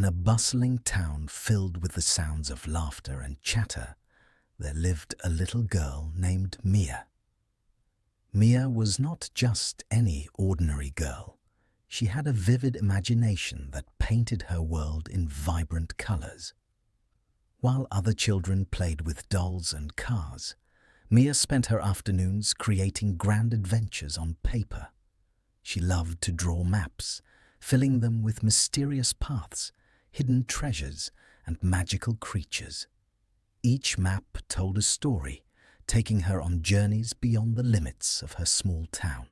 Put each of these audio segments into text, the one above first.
In a bustling town filled with the sounds of laughter and chatter, there lived a little girl named Mia. Mia was not just any ordinary girl. She had a vivid imagination that painted her world in vibrant colors. While other children played with dolls and cars, Mia spent her afternoons creating grand adventures on paper. She loved to draw maps, filling them with mysterious paths, hidden treasures, and magical creatures. Each map told a story, taking her on journeys beyond the limits of her small town.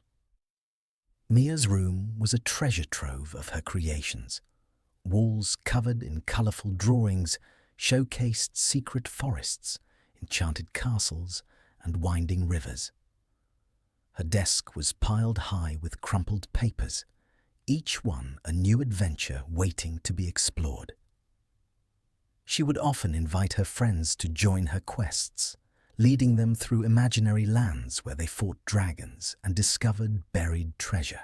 Mia's room was a treasure trove of her creations. Walls covered in colorful drawings showcased secret forests, enchanted castles, and winding rivers. Her desk was piled high with crumpled papers, each one a new adventure waiting to be explored. She would often invite her friends to join her quests, leading them through imaginary lands where they fought dragons and discovered buried treasure.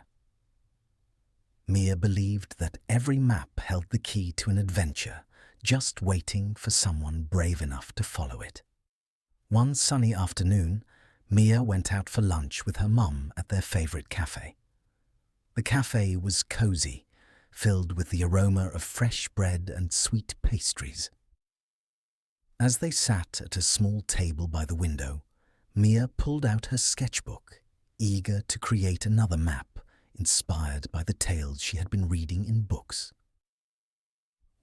Mia believed that every map held the key to an adventure, just waiting for someone brave enough to follow it. One sunny afternoon, Mia went out for lunch with her mum at their favorite cafe. The cafe was cozy, filled with the aroma of fresh bread and sweet pastries. As they sat at a small table by the window, Mia pulled out her sketchbook, eager to create another map inspired by the tales she had been reading in books.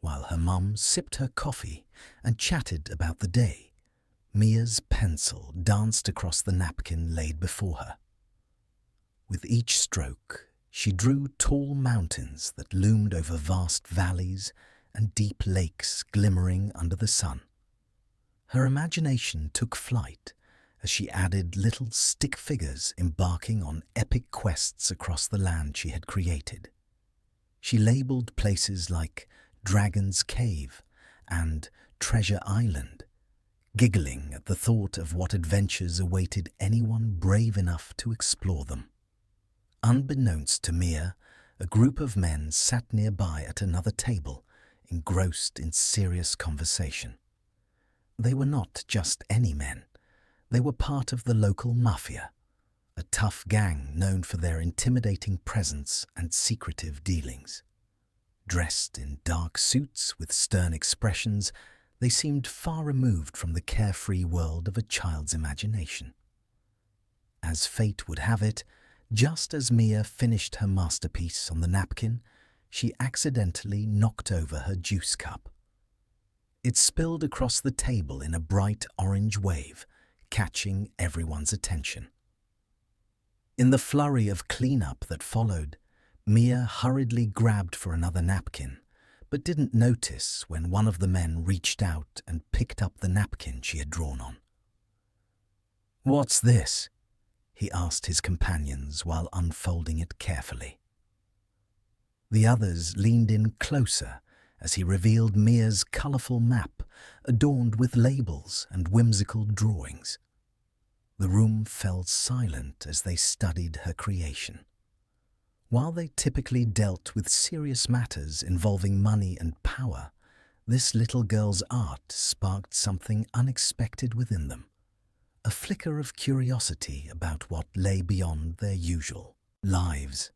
While her mum sipped her coffee and chatted about the day, Mia's pencil danced across the napkin laid before her. With each stroke, she drew tall mountains that loomed over vast valleys and deep lakes glimmering under the sun. Her imagination took flight as she added little stick figures embarking on epic quests across the land she had created. She labeled places like Dragon's Cave and Treasure Island, giggling at the thought of what adventures awaited anyone brave enough to explore them. Unbeknownst to Mia, a group of men sat nearby at another table, engrossed in serious conversation. They were not just any men. They were part of the local Mafia, a tough gang known for their intimidating presence and secretive dealings. Dressed in dark suits with stern expressions, they seemed far removed from the carefree world of a child's imagination. As fate would have it, just as Mia finished her masterpiece on the napkin, she accidentally knocked over her juice cup. It spilled across the table in a bright orange wave, catching everyone's attention. In the flurry of cleanup that followed, Mia hurriedly grabbed for another napkin, but didn't notice when one of the men reached out and picked up the napkin she had drawn on. "What's this?" he asked his companions while unfolding it carefully. The others leaned in closer as he revealed Mia's colorful map, adorned with labels and whimsical drawings. The room fell silent as they studied her creation. While they typically dealt with serious matters involving money and power, this little girl's art sparked something unexpected within them, a flicker of curiosity about what lay beyond their usual lives.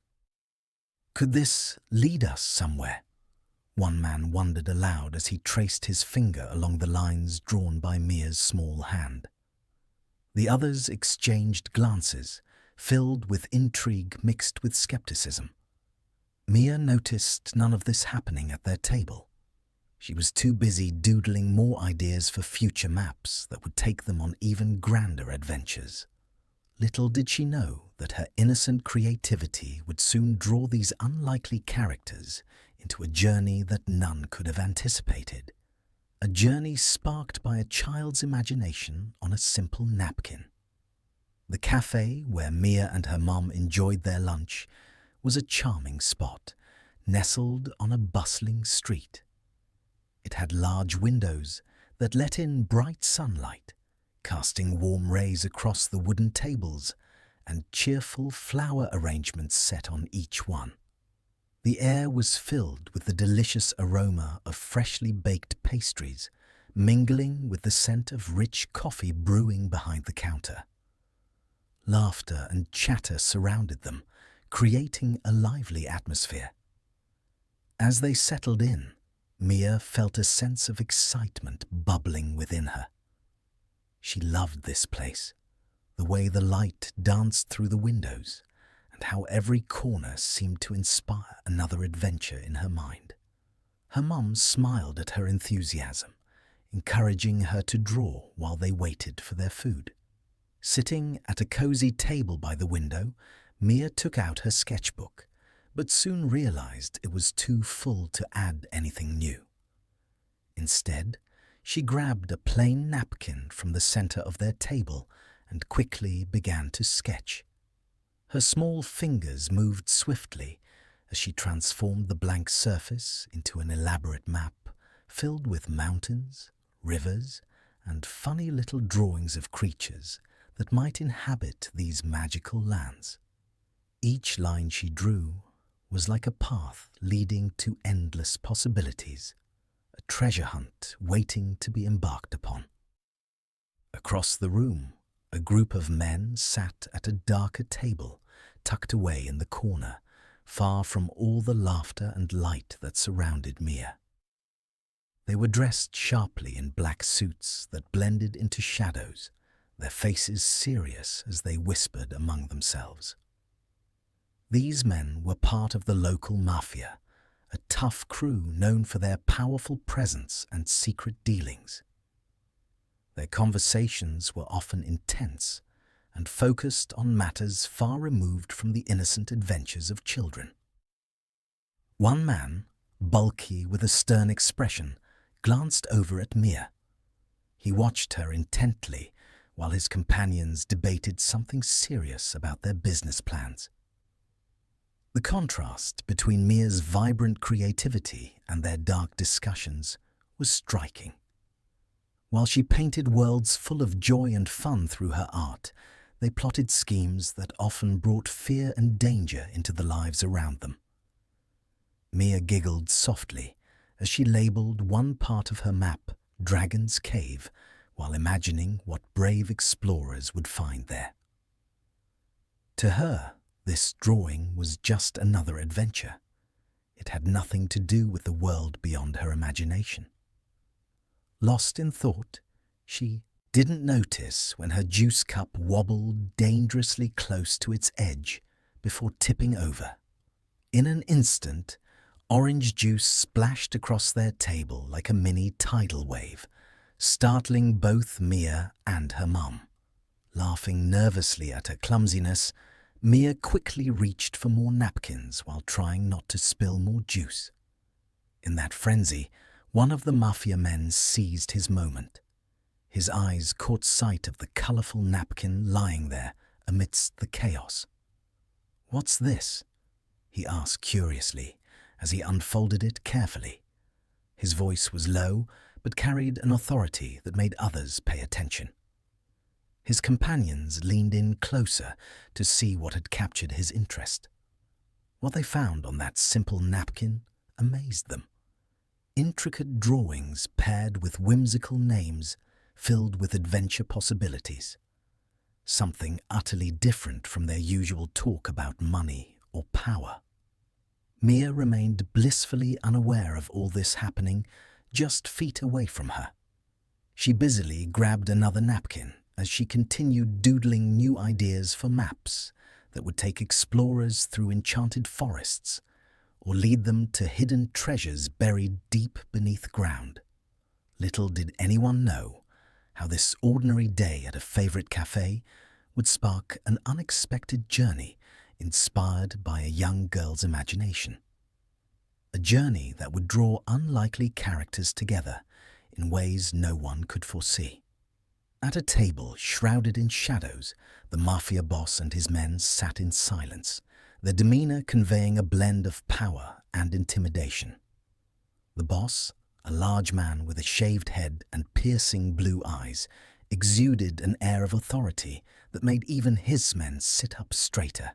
Could this lead us somewhere? One man wondered aloud as he traced his finger along the lines drawn by Mia's small hand. The others exchanged glances, filled with intrigue mixed with skepticism. Mia noticed none of this happening at their table. She was too busy doodling more ideas for future maps that would take them on even grander adventures. Little did she know that her innocent creativity would soon draw these unlikely characters into a journey that none could have anticipated. A journey sparked by a child's imagination on a simple napkin. The cafe where Mia and her mum enjoyed their lunch was a charming spot, nestled on a bustling street. It had large windows that let in bright sunlight, casting warm rays across the wooden tables and cheerful flower arrangements set on each one. The air was filled with the delicious aroma of freshly baked pastries, mingling with the scent of rich coffee brewing behind the counter. Laughter and chatter surrounded them, creating a lively atmosphere. As they settled in, Mia felt a sense of excitement bubbling within her. She loved this place, the way the light danced through the windows, and how every corner seemed to inspire another adventure in her mind. Her mum smiled at her enthusiasm, encouraging her to draw while they waited for their food. Sitting at a cozy table by the window, Mia took out her sketchbook, but soon realized it was too full to add anything new. Instead, she grabbed a plain napkin from the center of their table and quickly began to sketch. Her small fingers moved swiftly as she transformed the blank surface into an elaborate map filled with mountains, rivers, and funny little drawings of creatures that might inhabit these magical lands. Each line she drew was like a path leading to endless possibilities, a treasure hunt waiting to be embarked upon. Across the room, a group of men sat at a darker table, tucked away in the corner, far from all the laughter and light that surrounded Mia. They were dressed sharply in black suits that blended into shadows, their faces serious as they whispered among themselves. These men were part of the local Mafia, a tough crew known for their powerful presence and secret dealings. Their conversations were often intense and focused on matters far removed from the innocent adventures of children. One man, bulky with a stern expression, glanced over at Mia. He watched her intently while his companions debated something serious about their business plans. The contrast between Mia's vibrant creativity and their dark discussions was striking. While she painted worlds full of joy and fun through her art, they plotted schemes that often brought fear and danger into the lives around them. Mia giggled softly as she labeled one part of her map Dragon's Cave, while imagining what brave explorers would find there. To her, this drawing was just another adventure. It had nothing to do with the world beyond her imagination. Lost in thought, she didn't notice when her juice cup wobbled dangerously close to its edge before tipping over. In an instant, orange juice splashed across their table like a mini tidal wave, startling both Mia and her mum. Laughing nervously at her clumsiness, Mia quickly reached for more napkins while trying not to spill more juice. In that frenzy, one of the Mafia men seized his moment. His eyes caught sight of the colorful napkin lying there amidst the chaos. "What's this?" he asked curiously as he unfolded it carefully. His voice was low, but carried an authority that made others pay attention. His companions leaned in closer to see what had captured his interest. What they found on that simple napkin amazed them. Intricate drawings paired with whimsical names filled with adventure possibilities. Something utterly different from their usual talk about money or power. Mia remained blissfully unaware of all this happening just feet away from her. She busily grabbed another napkin as she continued doodling new ideas for maps that would take explorers through enchanted forests or lead them to hidden treasures buried deep beneath ground. Little did anyone know how this ordinary day at a favorite cafe would spark an unexpected journey inspired by a young girl's imagination. A journey that would draw unlikely characters together in ways no one could foresee. At a table shrouded in shadows, the Mafia boss and his men sat in silence, their demeanor conveying a blend of power and intimidation. The boss, a large man with a shaved head and piercing blue eyes, exuded an air of authority that made even his men sit up straighter.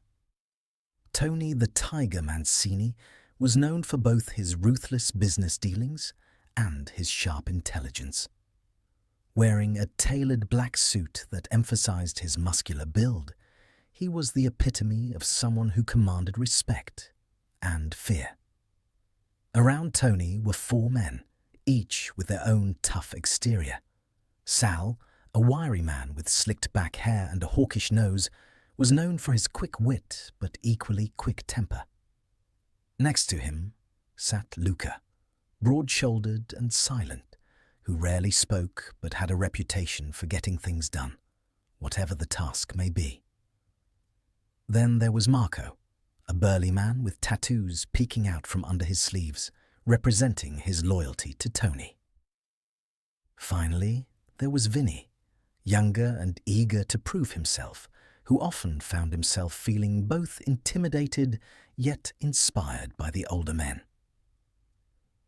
Tony the Tiger Mancini was known for both his ruthless business dealings and his sharp intelligence. Wearing a tailored black suit that emphasized his muscular build, he was the epitome of someone who commanded respect and fear. Around Tony were four men, each with their own tough exterior. Sal, a wiry man with slicked back hair and a hawkish nose, was known for his quick wit but equally quick temper. Next to him sat Luca, broad-shouldered and silent, who rarely spoke but had a reputation for getting things done, whatever the task may be. Then there was Marco, a burly man with tattoos peeking out from under his sleeves, representing his loyalty to Tony. Finally, there was Vinny, younger and eager to prove himself, who often found himself feeling both intimidated yet inspired by the older men.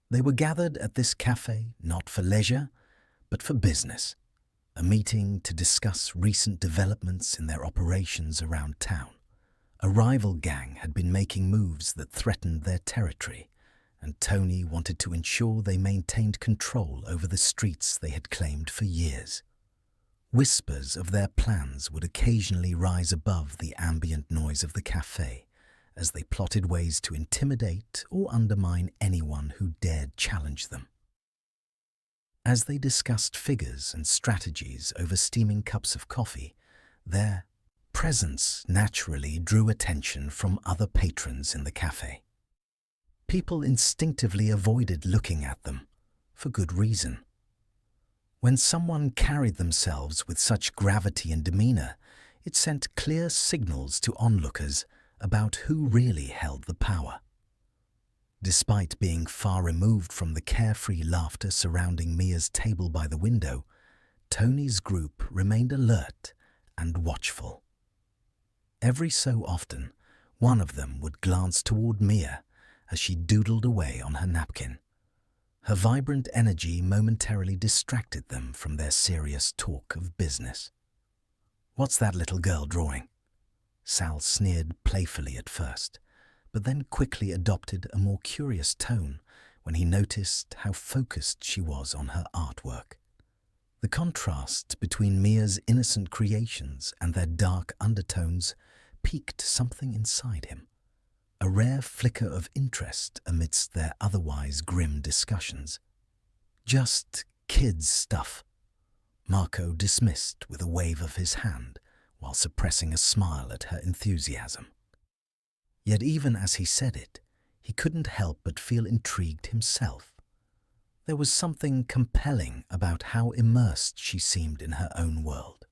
They were gathered at this cafe not for leisure, but for business, a meeting to discuss recent developments in their operations around town. A rival gang had been making moves that threatened their territory, and Tony wanted to ensure they maintained control over the streets they had claimed for years. Whispers of their plans would occasionally rise above the ambient noise of the cafe as they plotted ways to intimidate or undermine anyone who dared challenge them. As they discussed figures and strategies over steaming cups of coffee, their presence naturally drew attention from other patrons in the cafe. People instinctively avoided looking at them, for good reason. When someone carried themselves with such gravity and demeanor, it sent clear signals to onlookers about who really held the power. Despite being far removed from the carefree laughter surrounding Mia's table by the window, Tony's group remained alert and watchful. Every so often, one of them would glance toward Mia as she doodled away on her napkin. Her vibrant energy momentarily distracted them from their serious talk of business. "What's that little girl drawing?" Sal sneered playfully at first, but then quickly adopted a more curious tone when he noticed how focused she was on her artwork. The contrast between Mia's innocent creations and their dark undertones piqued something inside him, a rare flicker of interest amidst their otherwise grim discussions. "Just kids' stuff," Marco dismissed with a wave of his hand while suppressing a smile at her enthusiasm. Yet even as he said it, he couldn't help but feel intrigued himself. There was something compelling about how immersed she seemed in her own world.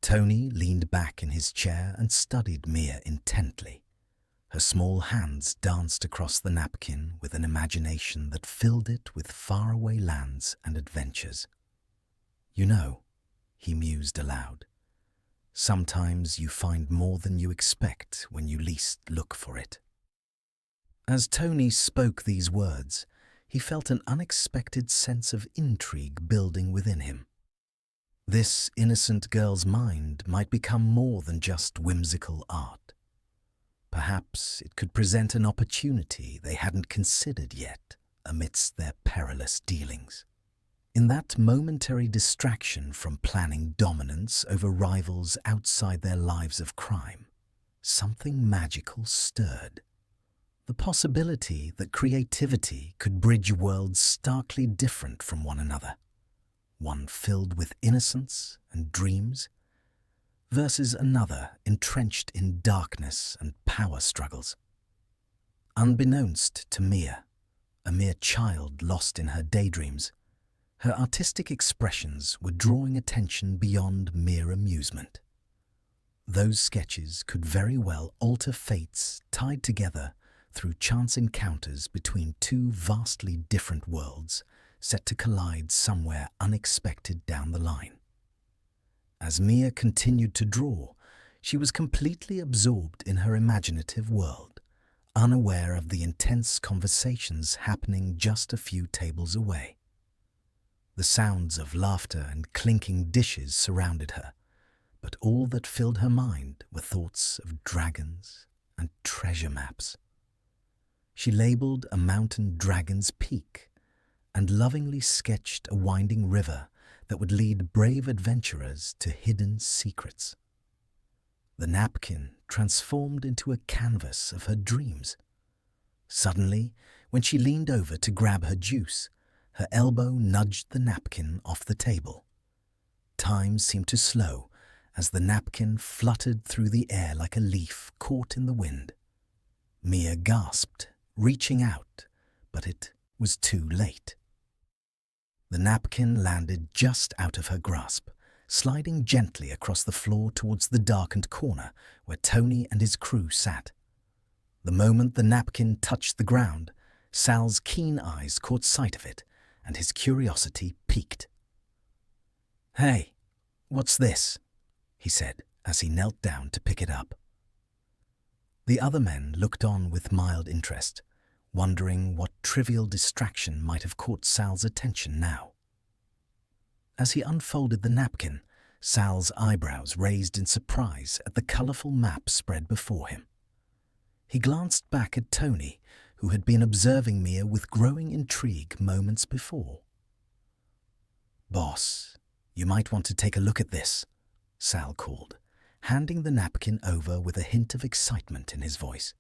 Tony leaned back in his chair and studied Mia intently. Her small hands danced across the napkin with an imagination that filled it with faraway lands and adventures. "You know," he mused aloud, "sometimes you find more than you expect when you least look for it." As Tony spoke these words, he felt an unexpected sense of intrigue building within him. This innocent girl's mind might become more than just whimsical art. Perhaps it could present an opportunity they hadn't considered yet amidst their perilous dealings. In that momentary distraction from planning dominance over rivals outside their lives of crime, something magical stirred. The possibility that creativity could bridge worlds starkly different from one another, one filled with innocence and dreams, versus another entrenched in darkness and power struggles. Unbeknownst to Mia, a mere child lost in her daydreams, her artistic expressions were drawing attention beyond mere amusement. Those sketches could very well alter fates tied together through chance encounters between two vastly different worlds set to collide somewhere unexpected down the line. As Mia continued to draw, she was completely absorbed in her imaginative world, unaware of the intense conversations happening just a few tables away. The sounds of laughter and clinking dishes surrounded her, but all that filled her mind were thoughts of dragons and treasure maps. She labelled a mountain dragon's peak and lovingly sketched a winding river that would lead brave adventurers to hidden secrets. The napkin transformed into a canvas of her dreams. Suddenly, when she leaned over to grab her juice, her elbow nudged the napkin off the table. Time seemed to slow as the napkin fluttered through the air like a leaf caught in the wind. Mia gasped, reaching out, but it was too late. The napkin landed just out of her grasp, sliding gently across the floor towards the darkened corner where Tony and his crew sat. The moment the napkin touched the ground, Sal's keen eyes caught sight of it, and his curiosity piqued. "Hey, what's this?" he said as he knelt down to pick it up. The other men looked on with mild interest, wondering what trivial distraction might have caught Sal's attention now. As he unfolded the napkin, Sal's eyebrows raised in surprise at the colourful map spread before him. He glanced back at Tony, who had been observing Mia with growing intrigue moments before. "Boss, you might want to take a look at this," Sal called, handing the napkin over with a hint of excitement in his voice.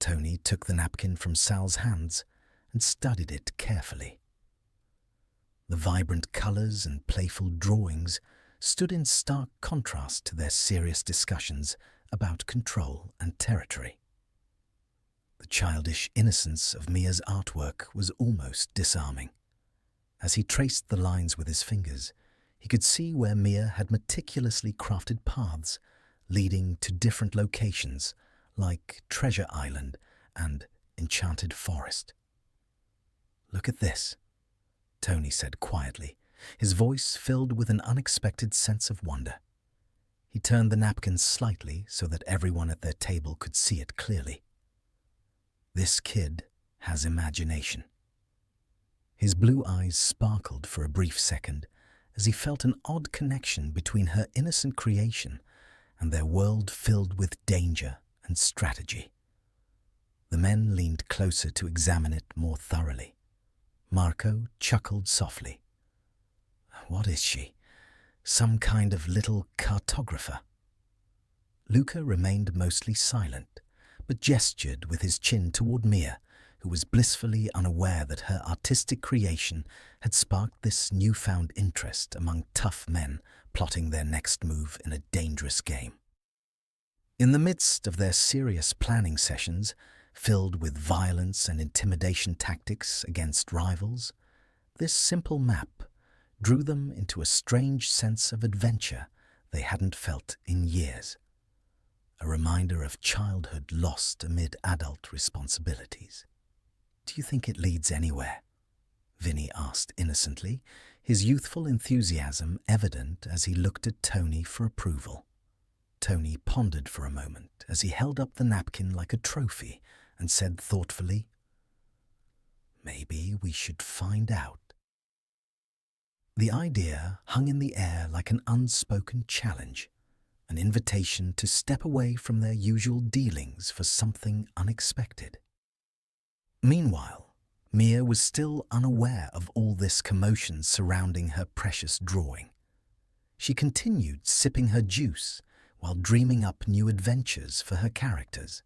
Tony took the napkin from Sal's hands and studied it carefully. The vibrant colours and playful drawings stood in stark contrast to their serious discussions about control and territory. The childish innocence of Mia's artwork was almost disarming. As he traced the lines with his fingers, he could see where Mia had meticulously crafted paths leading to different locations like Treasure Island and Enchanted Forest. "Look at this," Tony said quietly, his voice filled with an unexpected sense of wonder. He turned the napkin slightly so that everyone at their table could see it clearly. "This kid has imagination." His blue eyes sparkled for a brief second as he felt an odd connection between her innocent creation and their world filled with danger and strategy. The men leaned closer to examine it more thoroughly. Marco chuckled softly. "What is she? Some kind of little cartographer?" Luca remained mostly silent, but gestured with his chin toward Mia, who was blissfully unaware that her artistic creation had sparked this newfound interest among tough men plotting their next move in a dangerous game. In the midst of their serious planning sessions, filled with violence and intimidation tactics against rivals, this simple map drew them into a strange sense of adventure they hadn't felt in years, a reminder of childhood lost amid adult responsibilities. "Do you think it leads anywhere?" Vinny asked innocently, his youthful enthusiasm evident as he looked at Tony for approval. Tony pondered for a moment as he held up the napkin like a trophy and said thoughtfully, "Maybe we should find out." The idea hung in the air like an unspoken challenge, an invitation to step away from their usual dealings for something unexpected. Meanwhile, Mia was still unaware of all this commotion surrounding her precious drawing. She continued sipping her juice while dreaming up new adventures for her characters.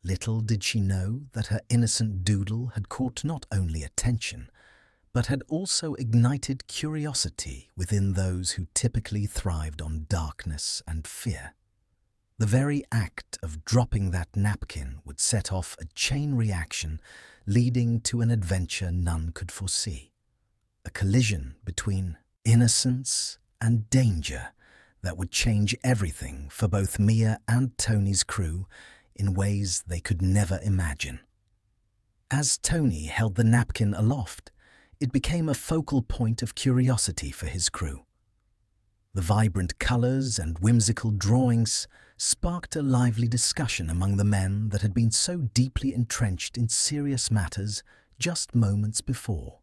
Little did she know that her innocent doodle had caught not only attention, but had also ignited curiosity within those who typically thrived on darkness and fear. The very act of dropping that napkin would set off a chain reaction leading to an adventure none could foresee. A collision between innocence and danger that would change everything for both Mia and Tony's crew in ways they could never imagine. As Tony held the napkin aloft, it became a focal point of curiosity for his crew. The vibrant colours and whimsical drawings sparked a lively discussion among the men that had been so deeply entrenched in serious matters just moments before.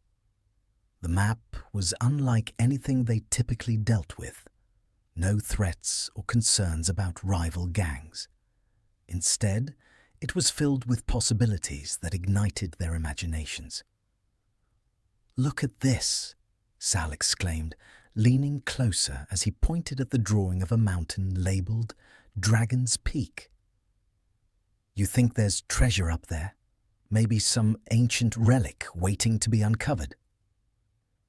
The map was unlike anything they typically dealt with. No threats or concerns about rival gangs. Instead, It was filled with possibilities that ignited their imaginations. "Look at this," Sal exclaimed, leaning closer as he pointed at the drawing of a mountain labelled Dragon's Peak. "You think there's treasure up there? Maybe some ancient relic waiting to be uncovered?"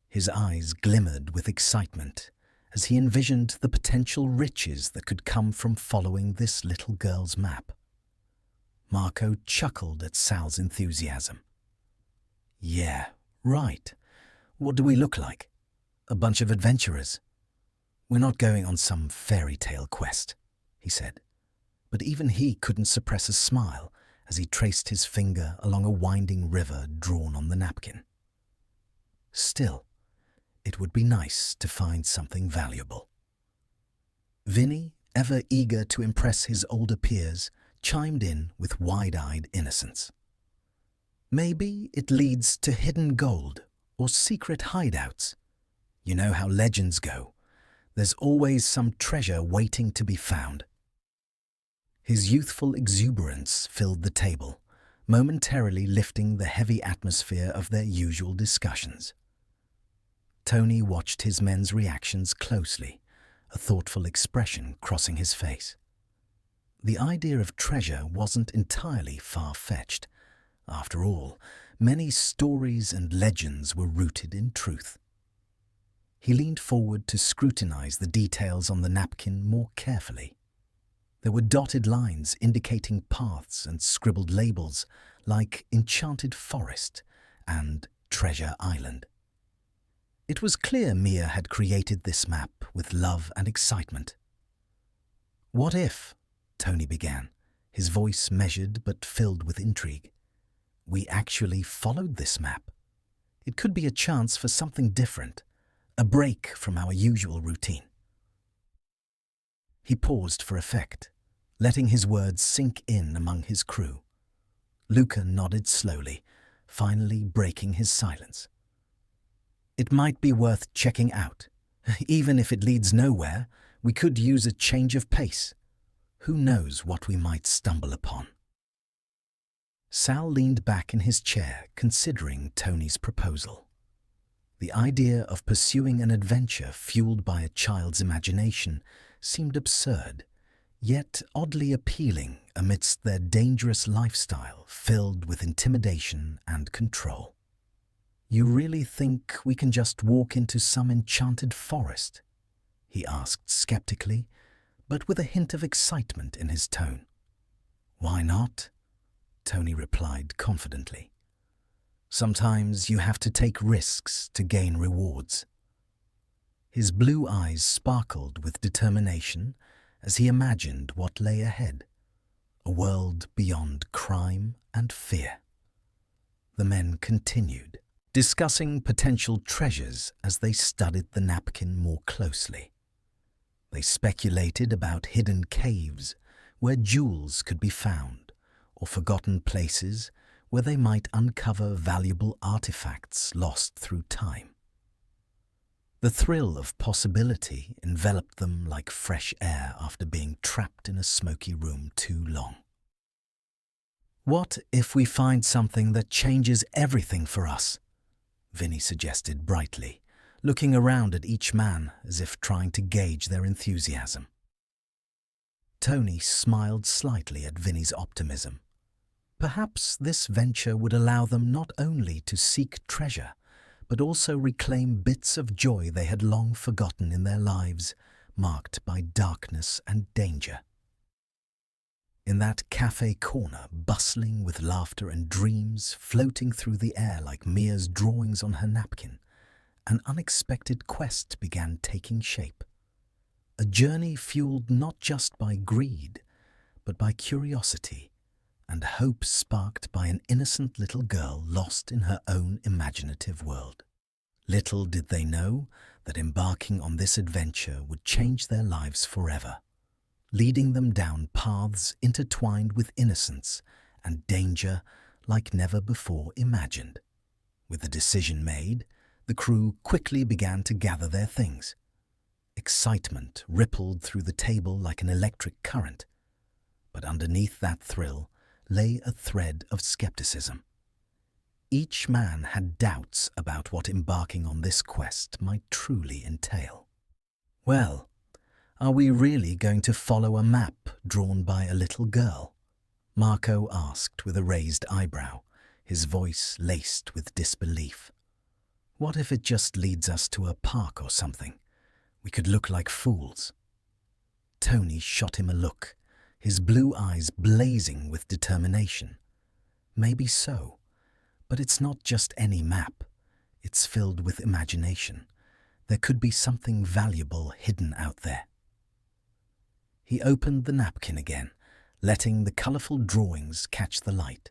His eyes glimmered with excitement as he envisioned the potential riches that could come from following this little girl's map. Marco chuckled at Sal's enthusiasm. "Yeah, right. What do we look like? A bunch of adventurers. We're not going on some fairy tale quest," he said. But even he couldn't suppress a smile as he traced his finger along a winding river drawn on the napkin. Still, it would be nice to find something valuable. Vinny, ever eager to impress his older peers, chimed in with wide-eyed innocence. "Maybe it leads to hidden gold or secret hideouts. You know how legends go. There's always some treasure waiting to be found." His youthful exuberance filled the table, momentarily lifting the heavy atmosphere of their usual discussions. Tony watched his men's reactions closely, a thoughtful expression crossing his face. The idea of treasure wasn't entirely far-fetched. After all, many stories and legends were rooted in truth. He leaned forward to scrutinize the details on the napkin more carefully. There were dotted lines indicating paths and scribbled labels like Enchanted Forest and Treasure Island. It was clear Mia had created this map with love and excitement. "What if," Tony began, his voice measured but filled with intrigue, "we actually followed this map? It could be a chance for something different, a break from our usual routine." He paused for effect, letting his words sink in among his crew. Luca nodded slowly, finally breaking his silence. "It might be worth checking out. Even if it leads nowhere, we could use a change of pace. Who knows what we might stumble upon?" Sal leaned back in his chair, considering Tony's proposal. The idea of pursuing an adventure fueled by a child's imagination seemed absurd, yet oddly appealing amidst their dangerous lifestyle filled with intimidation and control. "You really think we can just walk into some enchanted forest?" he asked skeptically, but with a hint of excitement in his tone. "Why not?" Tony replied confidently. "Sometimes you have to take risks to gain rewards." His blue eyes sparkled with determination as he imagined what lay ahead, a world beyond crime and fear. The men continued, discussing potential treasures as they studied the napkin more closely. They speculated about hidden caves where jewels could be found, or forgotten places where they might uncover valuable artifacts lost through time. The thrill of possibility enveloped them like fresh air after being trapped in a smoky room too long. "What if we find something that changes everything for us?" Vinny suggested brightly, looking around at each man as if trying to gauge their enthusiasm. Tony smiled slightly at Vinny's optimism. Perhaps this venture would allow them not only to seek treasure, but also reclaim bits of joy they had long forgotten in their lives, marked by darkness and danger. In that cafe corner, bustling with laughter and dreams floating through the air like Mia's drawings on her napkin, an unexpected quest began taking shape. A journey fueled not just by greed, but by curiosity and hope sparked by an innocent little girl lost in her own imaginative world. Little did they know that embarking on this adventure would change their lives forever, leading them down paths intertwined with innocence and danger like never before imagined. With the decision made, the crew quickly began to gather their things. Excitement rippled through the table like an electric current, but underneath that thrill lay a thread of skepticism. Each man had doubts about what embarking on this quest might truly entail. "Well, are we really going to follow a map drawn by a little girl?" Marco asked with a raised eyebrow, his voice laced with disbelief. "What if it just leads us to a park or something? We could look like fools." Tony shot him a look, his blue eyes blazing with determination. "Maybe so, but it's not just any map. It's filled with imagination. There could be something valuable hidden out there." He opened the napkin again, letting the colourful drawings catch the light.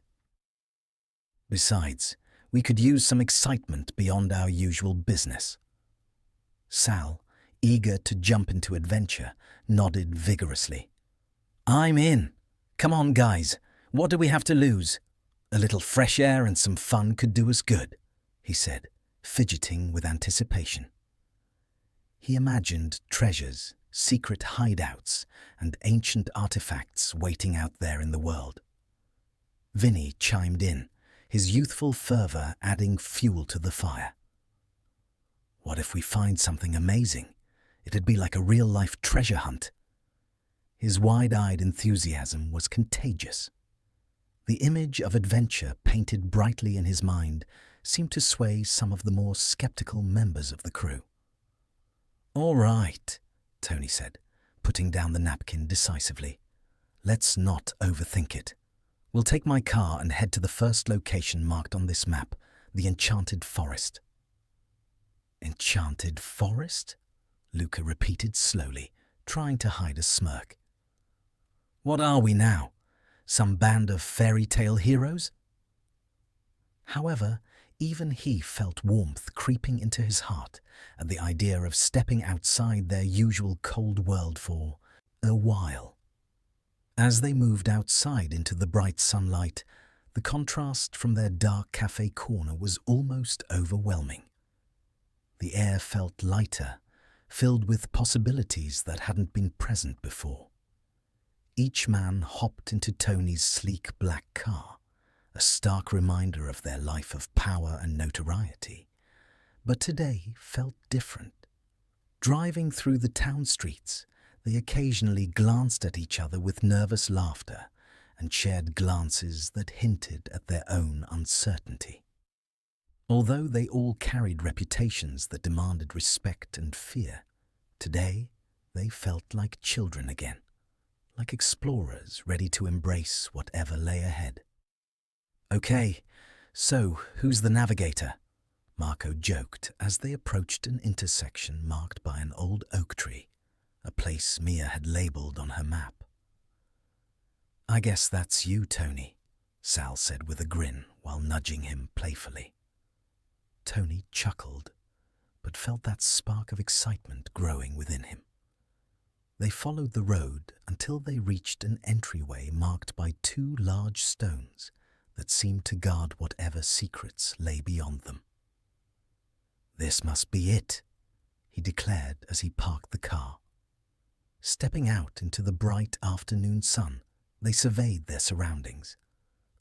"Besides, we could use some excitement beyond our usual business." Sal, eager to jump into adventure, nodded vigorously. "I'm in. Come on, guys. What do we have to lose? A little fresh air and some fun could do us good," he said, fidgeting with anticipation. He imagined treasures, secret hideouts, and ancient artifacts waiting out there in the world. Vinny chimed in, his youthful fervour adding fuel to the fire. "What if we find something amazing? It'd be like a real-life treasure hunt." His wide-eyed enthusiasm was contagious. The image of adventure painted brightly in his mind seemed to sway some of the more skeptical members of the crew. "All right," Tony said, putting down the napkin decisively. "Let's not overthink it. We'll take my car and head to the first location marked on this map, the Enchanted Forest." "Enchanted Forest?" Luca repeated slowly, trying to hide a smirk. "What are we now? Some band of fairy tale heroes?" However, even he felt warmth creeping into his heart at the idea of stepping outside their usual cold world for a while. As they moved outside into the bright sunlight, the contrast from their dark cafe corner was almost overwhelming. The air felt lighter, filled with possibilities that hadn't been present before. Each man hopped into Tony's sleek black car, a stark reminder of their life of power and notoriety, but today felt different. Driving through the town streets, they occasionally glanced at each other with nervous laughter and shared glances that hinted at their own uncertainty. Although they all carried reputations that demanded respect and fear, today they felt like children again, like explorers ready to embrace whatever lay ahead. "Okay, so who's the navigator?" Marco joked as they approached an intersection marked by an old oak tree, a place Mia had labelled on her map. "I guess that's you, Tony," Sal said with a grin while nudging him playfully. Tony chuckled, but felt that spark of excitement growing within him. They followed the road until they reached an entryway marked by two large stones that seemed to guard whatever secrets lay beyond them. "This must be it," he declared as he parked the car. Stepping out into the bright afternoon sun, they surveyed their surroundings.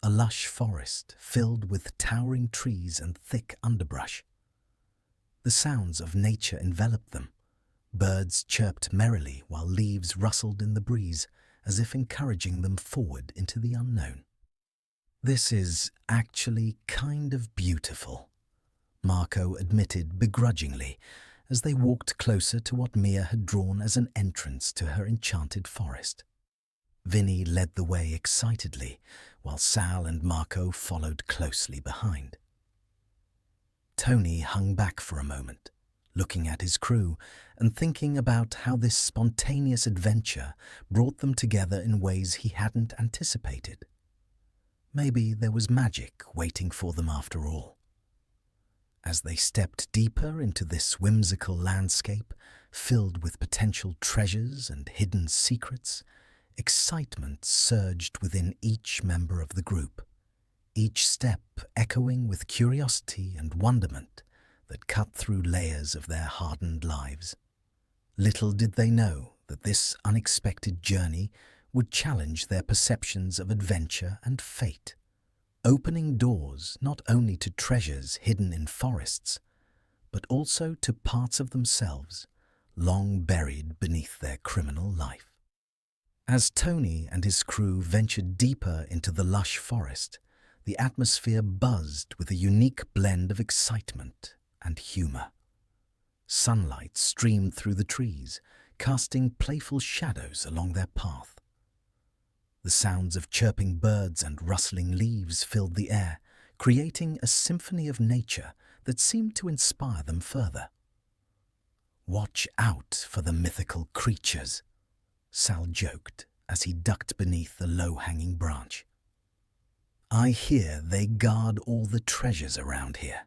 A lush forest filled with towering trees and thick underbrush. The sounds of nature enveloped them. Birds chirped merrily while leaves rustled in the breeze, as if encouraging them forward into the unknown. "This is actually kind of beautiful," Marco admitted begrudgingly as they walked closer to what Mia had drawn as an entrance to her enchanted forest. Vinny led the way excitedly, while Sal and Marco followed closely behind. Tony hung back for a moment, looking at his crew and thinking about how this spontaneous adventure brought them together in ways he hadn't anticipated. Maybe there was magic waiting for them after all. As they stepped deeper into this whimsical landscape, filled with potential treasures and hidden secrets, excitement surged within each member of the group, each step echoing with curiosity and wonderment that cut through layers of their hardened lives. Little did they know that this unexpected journey would challenge their perceptions of adventure and fate, opening doors not only to treasures hidden in forests, but also to parts of themselves long buried beneath their criminal life. As Tony and his crew ventured deeper into the lush forest, the atmosphere buzzed with a unique blend of excitement and humor. Sunlight streamed through the trees, casting playful shadows along their path. The sounds of chirping birds and rustling leaves filled the air, creating a symphony of nature that seemed to inspire them further. "Watch out for the mythical creatures," Sal joked as he ducked beneath a low-hanging branch. "I hear they guard all the treasures around here."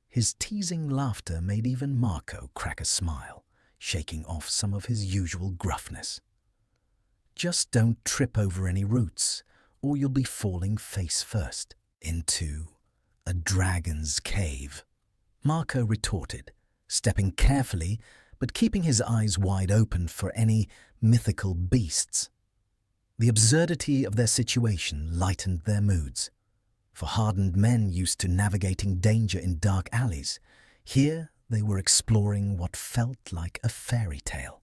His teasing laughter made even Marco crack a smile, shaking off some of his usual gruffness. "Just don't trip over any roots, or you'll be falling face first into a dragon's cave," Marco retorted, stepping carefully but keeping his eyes wide open for any mythical beasts. The absurdity of their situation lightened their moods. For hardened men used to navigating danger in dark alleys, here they were exploring what felt like a fairy tale.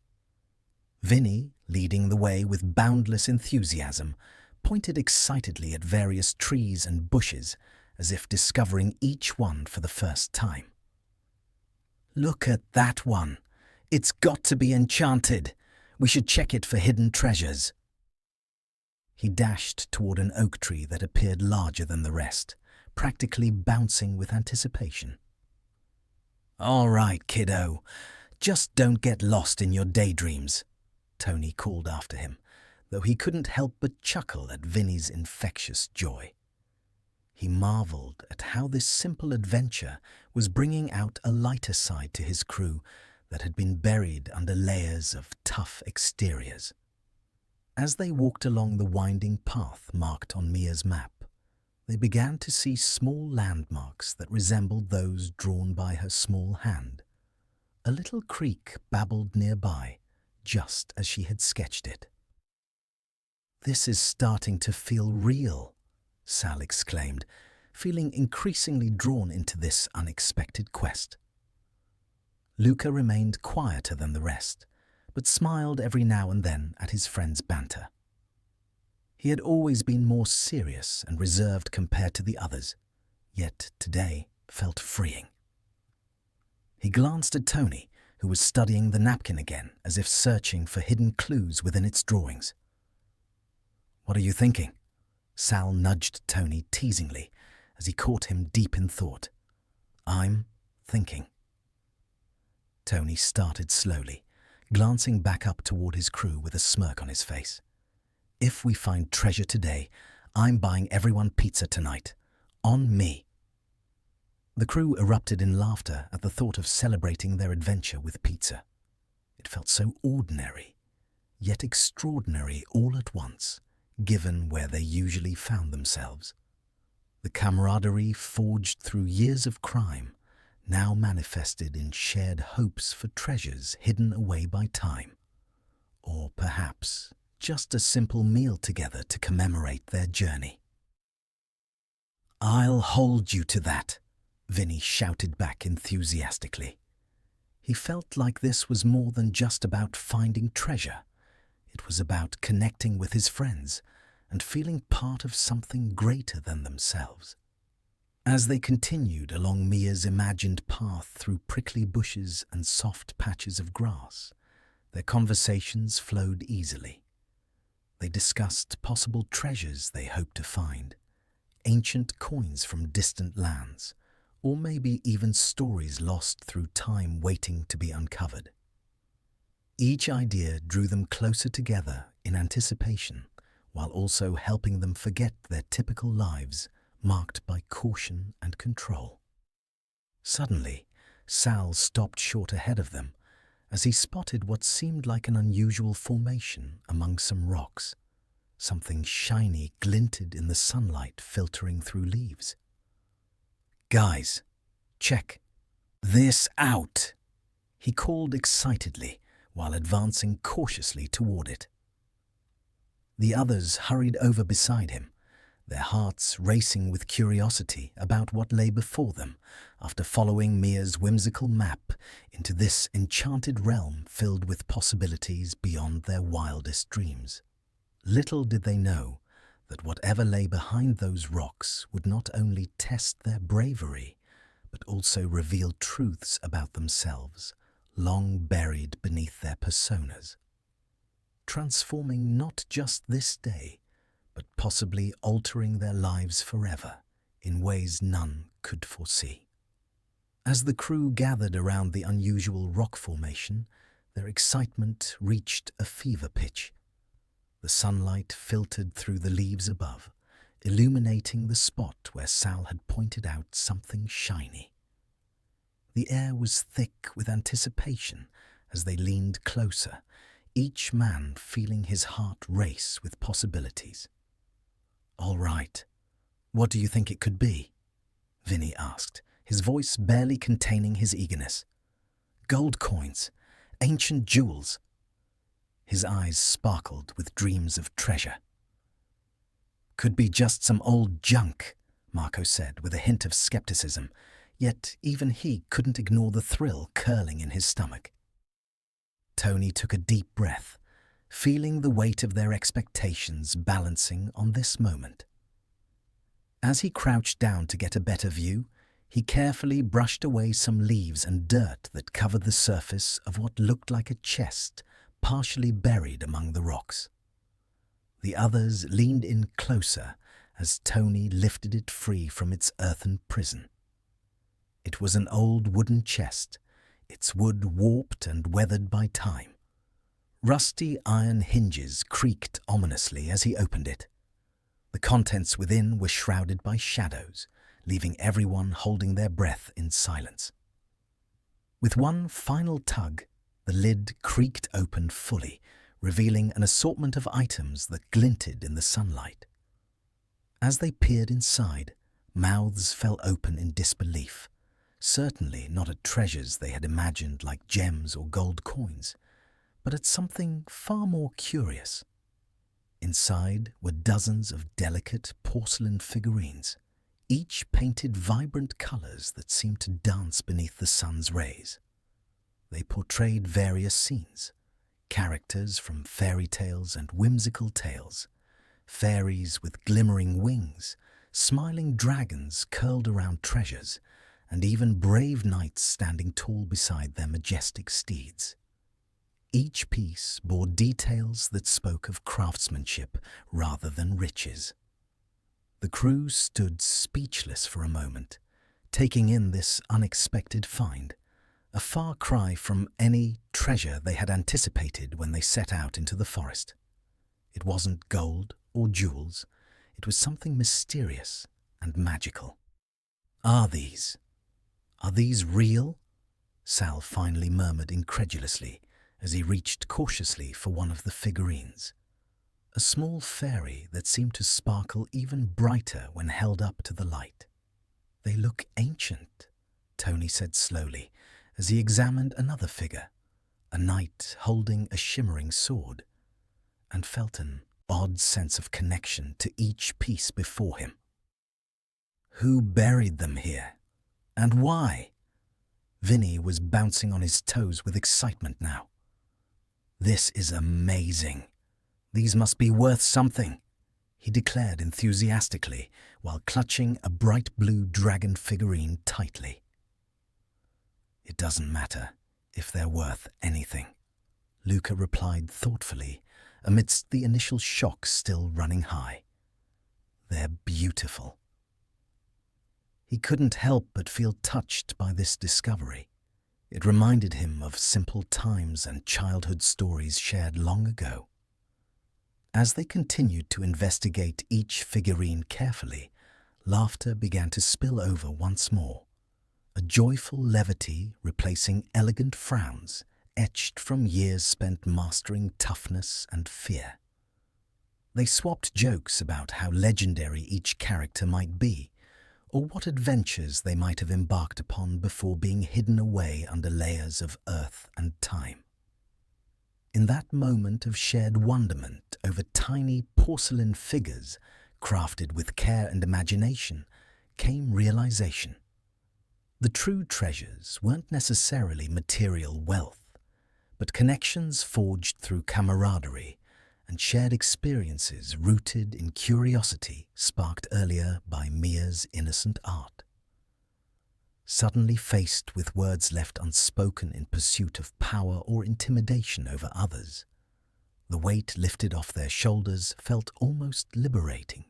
Vinny, leading the way with boundless enthusiasm, pointed excitedly at various trees and bushes as if discovering each one for the first time. "Look at that one! It's got to be enchanted! We should check it for hidden treasures." He dashed toward an oak tree that appeared larger than the rest, practically bouncing with anticipation. "All right, kiddo, just don't get lost in your daydreams," Tony called after him, though he couldn't help but chuckle at Vinny's infectious joy. He marveled at how this simple adventure was bringing out a lighter side to his crew that had been buried under layers of tough exteriors. As they walked along the winding path marked on Mia's map, they began to see small landmarks that resembled those drawn by her small hand. A little creek babbled nearby, just as she had sketched it. "This is starting to feel real," Sal exclaimed, feeling increasingly drawn into this unexpected quest. Luca remained quieter than the rest, but smiled every now and then at his friend's banter. He had always been more serious and reserved compared to the others, yet today felt freeing. He glanced at Tony, who was studying the napkin again, as if searching for hidden clues within its drawings. "What are you thinking?" Sal nudged Tony teasingly as he caught him deep in thought. "I'm thinking." Tony started slowly, glancing back up toward his crew with a smirk on his face. "If we find treasure today, I'm buying everyone pizza tonight. On me." The crew erupted in laughter at the thought of celebrating their adventure with pizza. It felt so ordinary, yet extraordinary all at once, given where they usually found themselves. The camaraderie forged through years of crime now manifested in shared hopes for treasures hidden away by time, or perhaps just a simple meal together to commemorate their journey. "I'll hold you to that," Vinny shouted back enthusiastically. He felt like this was more than just about finding treasure. It was about connecting with his friends and feeling part of something greater than themselves. As they continued along Mia's imagined path through prickly bushes and soft patches of grass, their conversations flowed easily. They discussed possible treasures they hoped to find, ancient coins from distant lands, or maybe even stories lost through time waiting to be uncovered. Each idea drew them closer together in anticipation, while also helping them forget their typical lives marked by caution and control. Suddenly, Sal stopped short ahead of them as he spotted what seemed like an unusual formation among some rocks. Something shiny glinted in the sunlight filtering through leaves. "Guys, check this out," he called excitedly while advancing cautiously toward it. The others hurried over beside him, their hearts racing with curiosity about what lay before them after following Mia's whimsical map into this enchanted realm filled with possibilities beyond their wildest dreams. Little did they know that whatever lay behind those rocks would not only test their bravery, but also reveal truths about themselves, long buried beneath their personas, transforming not just this day, but possibly altering their lives forever in ways none could foresee. As the crew gathered around the unusual rock formation, their excitement reached a fever pitch. The sunlight filtered through the leaves above, illuminating the spot where Sal had pointed out something shiny. The air was thick with anticipation as they leaned closer, each man feeling his heart race with possibilities. "All right, what do you think it could be?" Vinny asked, his voice barely containing his eagerness. "Gold coins, ancient jewels." His eyes sparkled with dreams of treasure. "Could be just some old junk," Marco said with a hint of skepticism, yet even he couldn't ignore the thrill curling in his stomach. Tony took a deep breath, feeling the weight of their expectations balancing on this moment. As he crouched down to get a better view, he carefully brushed away some leaves and dirt that covered the surface of what looked like a chest partially buried among the rocks. The others leaned in closer as Tony lifted it free from its earthen prison. It was an old wooden chest, its wood warped and weathered by time. Rusty iron hinges creaked ominously as he opened it. The contents within were shrouded by shadows, leaving everyone holding their breath in silence. With one final tug, the lid creaked open fully, revealing an assortment of items that glinted in the sunlight. As they peered inside, mouths fell open in disbelief, certainly not at treasures they had imagined like gems or gold coins, but at something far more curious. Inside were dozens of delicate porcelain figurines, each painted vibrant colors that seemed to dance beneath the sun's rays. They portrayed various scenes, characters from fairy tales and whimsical tales, fairies with glimmering wings, smiling dragons curled around treasures, and even brave knights standing tall beside their majestic steeds. Each piece bore details that spoke of craftsmanship rather than riches. The crew stood speechless for a moment, taking in this unexpected find, a far cry from any treasure they had anticipated when they set out into the forest. It wasn't gold or jewels, it was something mysterious and magical. Are these real?" Sal finally murmured incredulously as he reached cautiously for one of the figurines. A small fairy that seemed to sparkle even brighter when held up to the light. "They look ancient," Tony said slowly as he examined another figure, a knight holding a shimmering sword, and felt an odd sense of connection to each piece before him. Who buried them here? And why? Vinny was bouncing on his toes with excitement now. "This is amazing. These must be worth something," he declared enthusiastically while clutching a bright blue dragon figurine tightly. "It doesn't matter if they're worth anything," Luca replied thoughtfully amidst the initial shock still running high. "They're beautiful." He couldn't help but feel touched by this discovery. It reminded him of simple times and childhood stories shared long ago. As they continued to investigate each figurine carefully, laughter began to spill over once more, a joyful levity replacing elegant frowns etched from years spent mastering toughness and fear. They swapped jokes about how legendary each character might be, or what adventures they might have embarked upon before being hidden away under layers of earth and time. In that moment of shared wonderment over tiny porcelain figures crafted with care and imagination came realization. The true treasures weren't necessarily material wealth, but connections forged through camaraderie and shared experiences rooted in curiosity sparked earlier by Mia's innocent art. Suddenly faced with words left unspoken in pursuit of power or intimidation over others, the weight lifted off their shoulders felt almost liberating,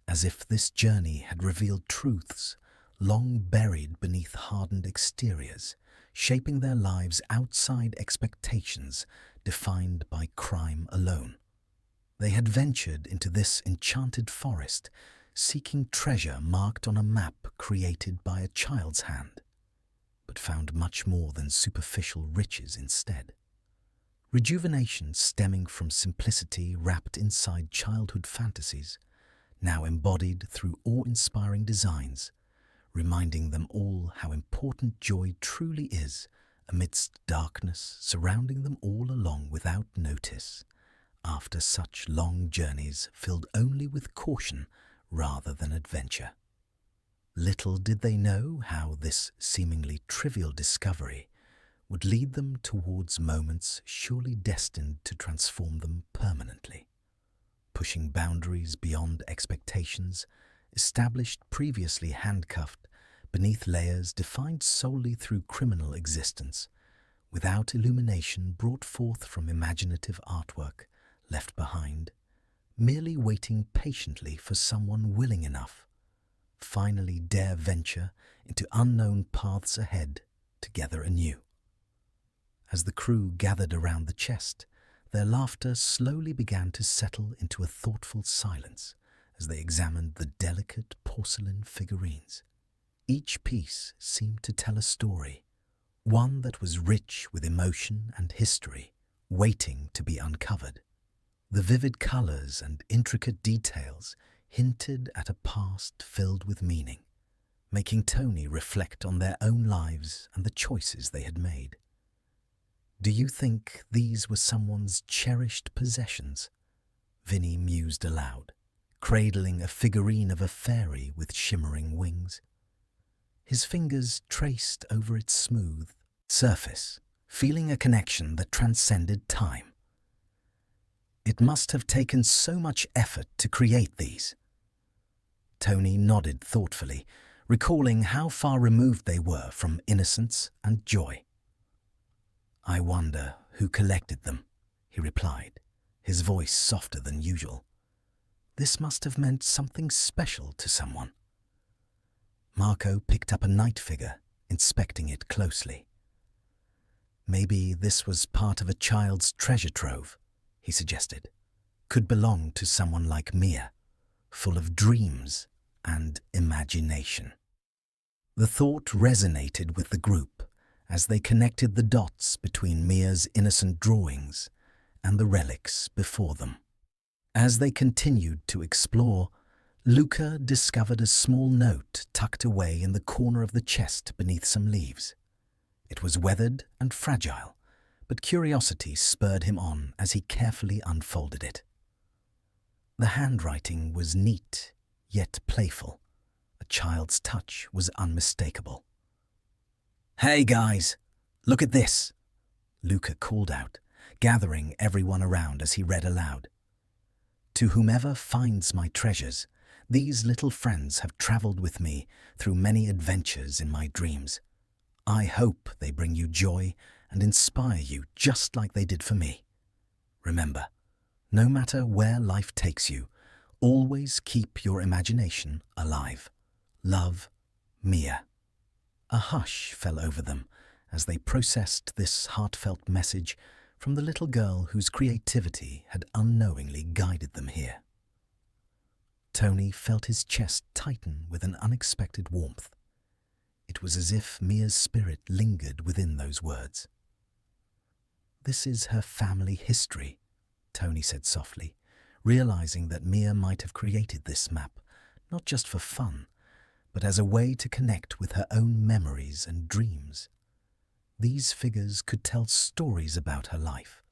as if this journey had revealed truths long buried beneath hardened exteriors, shaping their lives outside expectations defined by crime alone. They had ventured into this enchanted forest, seeking treasure marked on a map created by a child's hand, but found much more than superficial riches instead. Rejuvenation stemming from simplicity wrapped inside childhood fantasies, now embodied through awe-inspiring designs, reminding them all how important joy truly is amidst darkness surrounding them all along without notice, after such long journeys filled only with caution rather than adventure. Little did they know how this seemingly trivial discovery would lead them towards moments surely destined to transform them permanently. Pushing boundaries beyond expectations, established previously handcuffed beneath layers defined solely through criminal existence, without illumination brought forth from imaginative artwork left behind, merely waiting patiently for someone willing enough, finally dare venture into unknown paths ahead together anew. As the crew gathered around the chest, their laughter slowly began to settle into a thoughtful silence as they examined the delicate porcelain figurines. Each piece seemed to tell a story, one that was rich with emotion and history, waiting to be uncovered. The vivid colors and intricate details hinted at a past filled with meaning, making Tony reflect on their own lives and the choices they had made. "Do you think these were someone's cherished possessions?" Vinny mused aloud, cradling a figurine of a fairy with shimmering wings. His fingers traced over its smooth surface, feeling a connection that transcended time. "It must have taken so much effort to create these." Tony nodded thoughtfully, recalling how far removed they were from innocence and joy. "I wonder who collected them," he replied, his voice softer than usual. "This must have meant something special to someone." Marco picked up a night figure, inspecting it closely. "Maybe this was part of a child's treasure trove," he suggested. "Could belong to someone like Mia, full of dreams and imagination." The thought resonated with the group as they connected the dots between Mia's innocent drawings and the relics before them. As they continued to explore, Luca discovered a small note tucked away in the corner of the chest beneath some leaves. It was weathered and fragile, but curiosity spurred him on as he carefully unfolded it. The handwriting was neat, yet playful. A child's touch was unmistakable. "Hey guys, look at this!" Luca called out, gathering everyone around as he read aloud. "To whomever finds my treasures, these little friends have traveled with me through many adventures in my dreams. I hope they bring you joy and inspire you just like they did for me. Remember, no matter where life takes you, always keep your imagination alive. Love, Mia." A hush fell over them as they processed this heartfelt message from the little girl whose creativity had unknowingly guided them here. Tony felt his chest tighten with an unexpected warmth. It was as if Mia's spirit lingered within those words. "This is her family history," Tony said softly, realizing that Mia might have created this map, not just for fun, but as a way to connect with her own memories and dreams. These figures could tell stories about her life,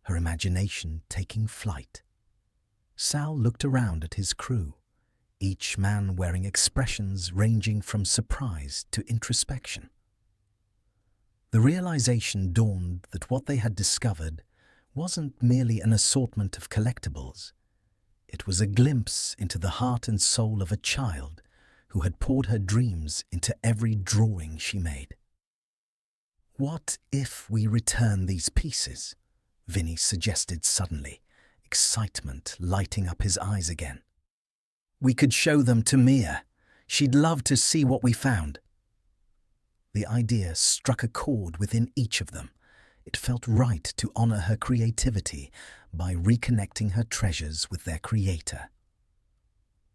her imagination taking flight. Sal looked around at his crew, each man wearing expressions ranging from surprise to introspection. The realization dawned that what they had discovered wasn't merely an assortment of collectibles. It was a glimpse into the heart and soul of a child who had poured her dreams into every drawing she made. "What if we return these pieces?" Vinny suggested suddenly, excitement lighting up his eyes again. "We could show them to Mia. She'd love to see what we found." The idea struck a chord within each of them. It felt right to honor her creativity by reconnecting her treasures with their creator.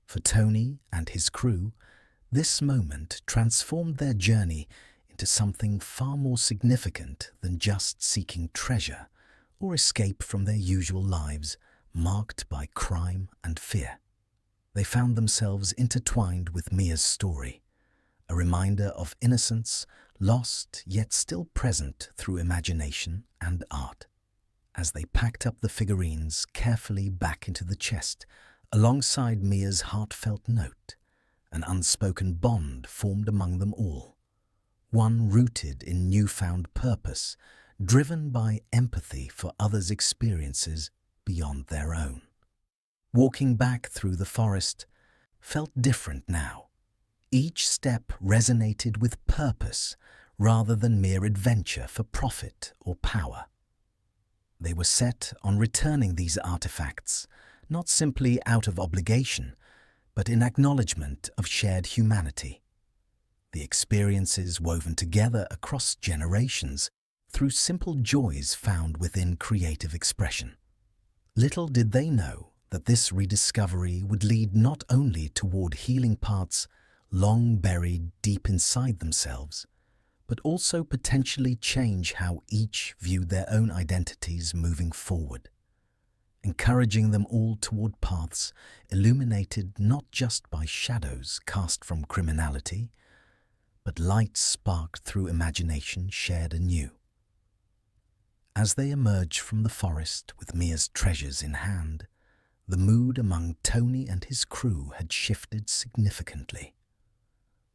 For Tony and his crew, this moment transformed their journey into something far more significant than just seeking treasure or escape from their usual lives marked by crime and fear. They found themselves intertwined with Mia's story, a reminder of innocence, lost yet still present through imagination and art. As they packed up the figurines carefully back into the chest, alongside Mia's heartfelt note, an unspoken bond formed among them all, one rooted in newfound purpose, driven by empathy for others' experiences beyond their own. Walking back through the forest felt different now. Each step resonated with purpose rather than mere adventure for profit or power. They were set on returning these artifacts, not simply out of obligation, but in acknowledgement of shared humanity. The experiences woven together across generations through simple joys found within creative expression. Little did they know that this rediscovery would lead not only toward healing parts long buried deep inside themselves, but also potentially change how each viewed their own identities moving forward, encouraging them all toward paths illuminated not just by shadows cast from criminality, but light sparked through imagination shared anew. As they emerged from the forest with Mia's treasures in hand, the mood among Tony and his crew had shifted significantly.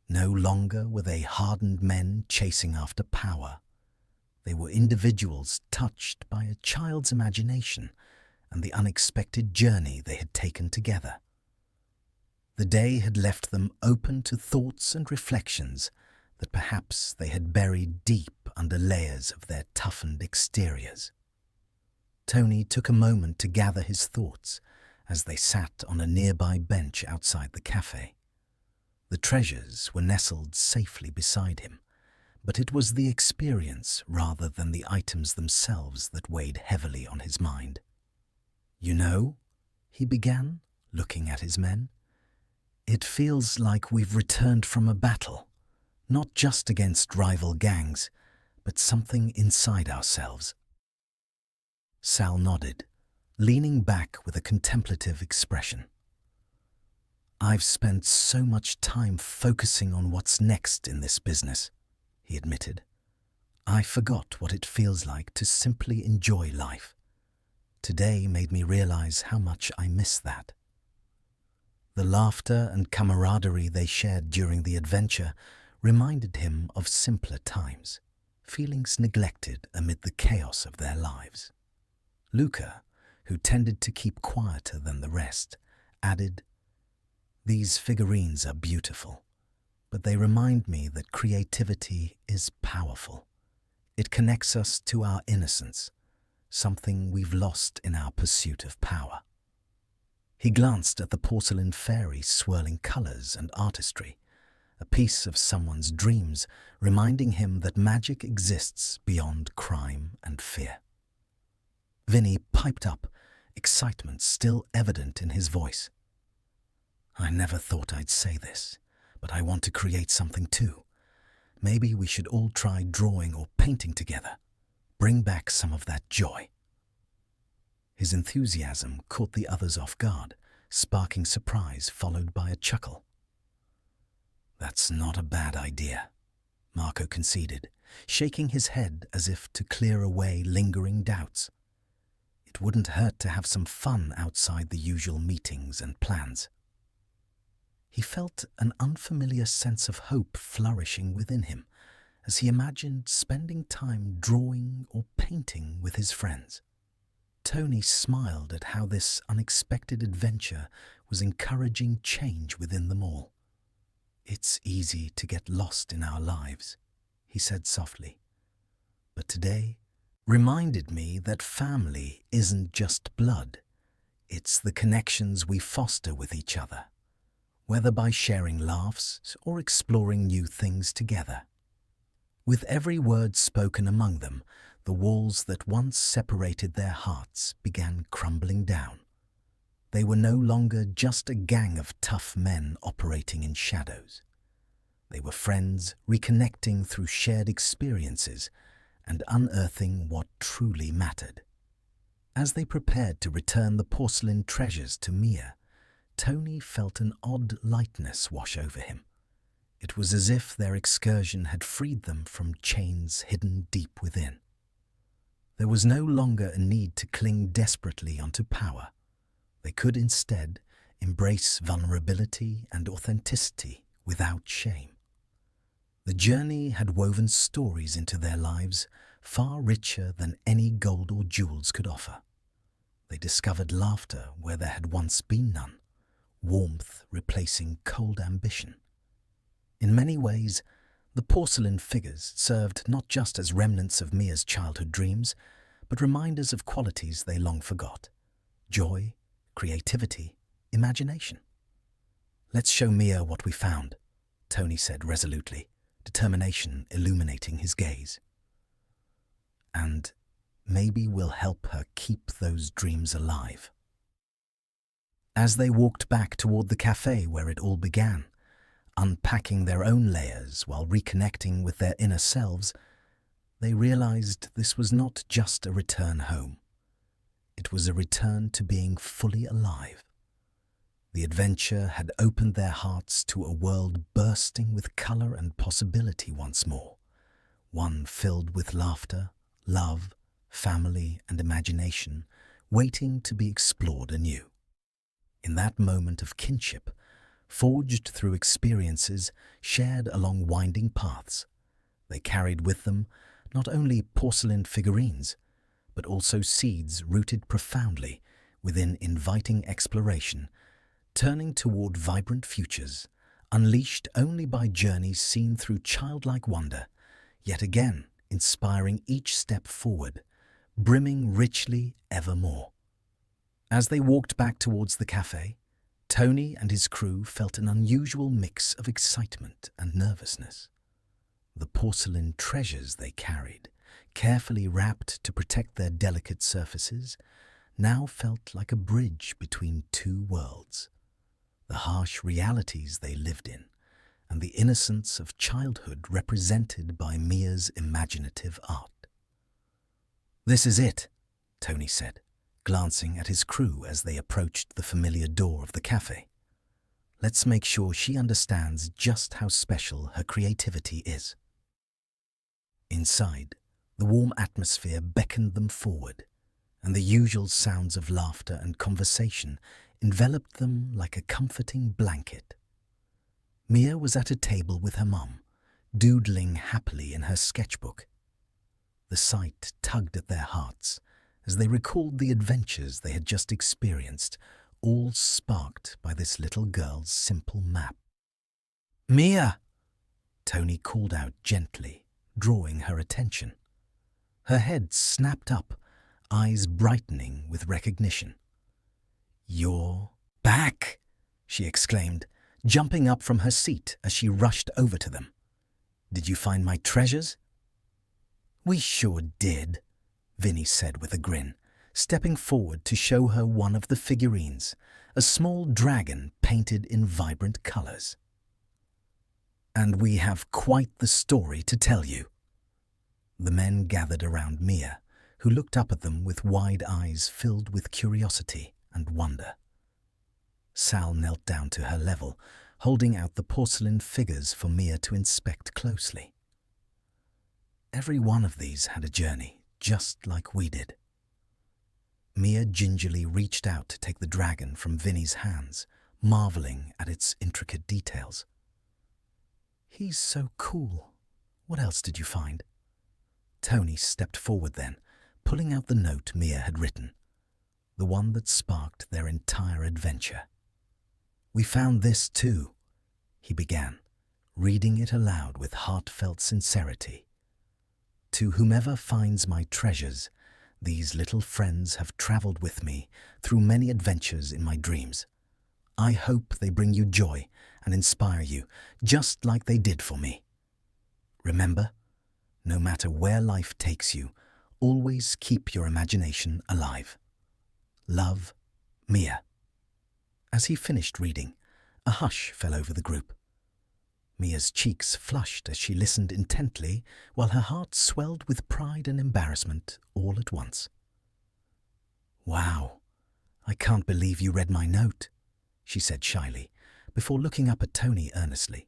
No longer were they hardened men chasing after power. They were individuals touched by a child's imagination and the unexpected journey they had taken together. The day had left them open to thoughts and reflections that perhaps they had buried deep under layers of their toughened exteriors. Tony took a moment to gather his thoughts as they sat on a nearby bench outside the cafe. The treasures were nestled safely beside him, but it was the experience rather than the items themselves that weighed heavily on his mind. "You know," he began, looking at his men, "it feels like we've returned from a battle, not just against rival gangs, but something inside ourselves." Sal nodded, leaning back with a contemplative expression. "I've spent so much time focusing on what's next in this business," he admitted. "I forgot what it feels like to simply enjoy life. Today made me realize how much I miss that." The laughter and camaraderie they shared during the adventure reminded him of simpler times, feelings neglected amid the chaos of their lives. Luca, who tended to keep quieter than the rest, added, "These figurines are beautiful, but they remind me that creativity is powerful. It connects us to our innocence, something we've lost in our pursuit of power." He glanced at the porcelain fairy swirling colors and artistry, a piece of someone's dreams, reminding him that magic exists beyond crime and fear. Vinny piped up, excitement still evident in his voice. "I never thought I'd say this, but I want to create something too. Maybe we should all try drawing or painting together. Bring back some of that joy." His enthusiasm caught the others off guard, sparking surprise followed by a chuckle. "That's not a bad idea," Marco conceded, shaking his head as if to clear away lingering doubts. It wouldn't hurt to have some fun outside the usual meetings and plans. He felt an unfamiliar sense of hope flourishing within him as he imagined spending time drawing or painting with his friends. Tony smiled at how this unexpected adventure was encouraging change within them all. "It's easy to get lost in our lives," he said softly. "But today reminded me that family isn't just blood. It's the connections we foster with each other, whether by sharing laughs or exploring new things together." With every word spoken among them, the walls that once separated their hearts began crumbling down. They were no longer just a gang of tough men operating in shadows. They were friends reconnecting through shared experiences and unearthing what truly mattered. As they prepared to return the porcelain treasures to Mia, Tony felt an odd lightness wash over him. It was as if their excursion had freed them from chains hidden deep within. There was no longer a need to cling desperately onto power. They could instead embrace vulnerability and authenticity without shame. The journey had woven stories into their lives far richer than any gold or jewels could offer. They discovered laughter where there had once been none, warmth replacing cold ambition. In many ways, the porcelain figures served not just as remnants of Mia's childhood dreams, but reminders of qualities they long forgot: joy, creativity, imagination. "Let's show Mia what we found," Tony said resolutely, determination illuminating his gaze. "And maybe we'll help her keep those dreams alive." As they walked back toward the cafe where it all began, unpacking their own layers while reconnecting with their inner selves, they realized this was not just a return home. It was a return to being fully alive. The adventure had opened their hearts to a world bursting with color and possibility once more, one filled with laughter, love, family, and imagination, waiting to be explored anew. In that moment of kinship, forged through experiences shared along winding paths, they carried with them not only porcelain figurines, but also seeds rooted profoundly within inviting exploration, turning toward vibrant futures, unleashed only by journeys seen through childlike wonder, yet again inspiring each step forward, brimming richly evermore. As they walked back towards the cafe, Tony and his crew felt an unusual mix of excitement and nervousness. The porcelain treasures they carried, carefully wrapped to protect their delicate surfaces, now felt like a bridge between two worlds: the harsh realities they lived in and the innocence of childhood represented by Mia's imaginative art. "This is it," Tony said, glancing at his crew as they approached the familiar door of the cafe. "Let's make sure she understands just how special her creativity is." Inside, the warm atmosphere beckoned them forward, and the usual sounds of laughter and conversation enveloped them like a comforting blanket. Mia was at a table with her mum, doodling happily in her sketchbook. The sight tugged at their hearts as they recalled the adventures they had just experienced, all sparked by this little girl's simple map. "Mia!" Tony called out gently, drawing her attention. Her head snapped up, eyes brightening with recognition. "You're back!" she exclaimed, jumping up from her seat as she rushed over to them. "Did you find my treasures?" "We sure did," Vinny said with a grin, stepping forward to show her one of the figurines, a small dragon painted in vibrant colors. "And we have quite the story to tell you." The men gathered around Mia, who looked up at them with wide eyes filled with curiosity and wonder. Sal knelt down to her level, holding out the porcelain figures for Mia to inspect closely. "Every one of these had a journey, just like we did." Mia gingerly reached out to take the dragon from Vinny's hands, marveling at its intricate details. "He's so cool. What else did you find?" Tony stepped forward then, pulling out the note Mia had written, the one that sparked their entire adventure. "We found this too," he began, reading it aloud with heartfelt sincerity. "To whomever finds my treasures, these little friends have traveled with me through many adventures in my dreams. I hope they bring you joy and inspire you, just like they did for me. Remember, no matter where life takes you, always keep your imagination alive. Love, Mia." As he finished reading, a hush fell over the group. Mia's cheeks flushed as she listened intently, while her heart swelled with pride and embarrassment all at once. "Wow, I can't believe you read my note," she said shyly, before looking up at Tony earnestly.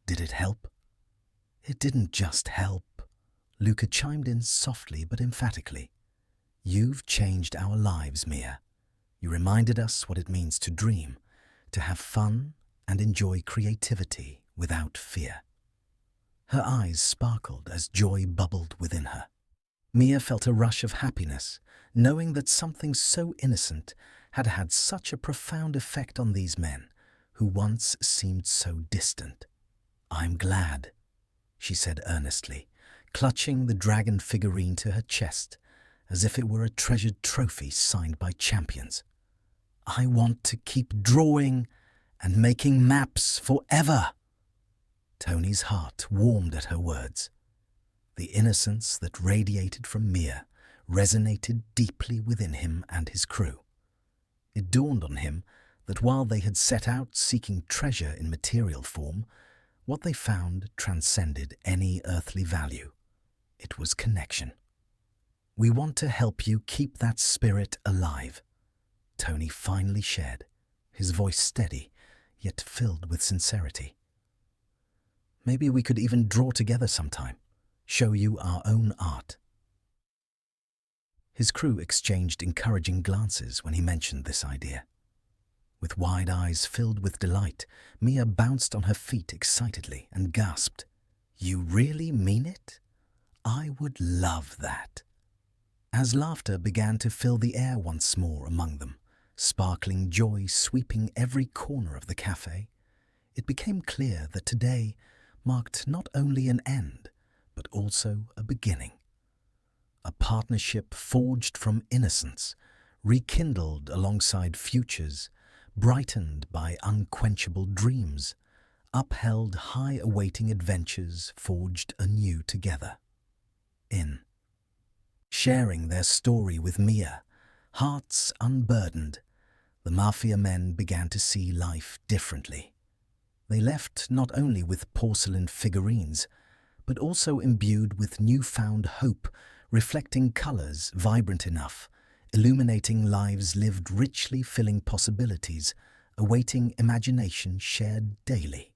"Did it help?" "It didn't just help," Luca chimed in softly but emphatically. "You've changed our lives, Mia. You reminded us what it means to dream, to have fun and enjoy creativity without fear." Her eyes sparkled as joy bubbled within her. Mia felt a rush of happiness, knowing that something so innocent had had such a profound effect on these men who once seemed so distant. "I'm glad," she said earnestly, clutching the dragon figurine to her chest as if it were a treasured trophy signed by champions. "I want to keep drawing and making maps forever." Tony's heart warmed at her words. The innocence that radiated from Mia resonated deeply within him and his crew. It dawned on him that while they had set out seeking treasure in material form, what they found transcended any earthly value. It was connection. "We want to help you keep that spirit alive," Tony finally shared, his voice steady, yet filled with sincerity. "Maybe we could even draw together sometime, show you our own art." His crew exchanged encouraging glances when he mentioned this idea. With wide eyes filled with delight, Mia bounced on her feet excitedly and gasped, "You really mean it? I would love that." As laughter began to fill the air once more among them, sparkling joy sweeping every corner of the cafe, it became clear that today marked not only an end, but also a beginning. A partnership forged from innocence, rekindled alongside futures, brightened by unquenchable dreams, upheld high-awaiting adventures forged anew together. In sharing their story with Mia, hearts unburdened, the Mafia men began to see life differently. They left not only with porcelain figurines, but also imbued with newfound hope, reflecting colors vibrant enough, illuminating lives lived richly, filling possibilities, awaiting imagination shared daily.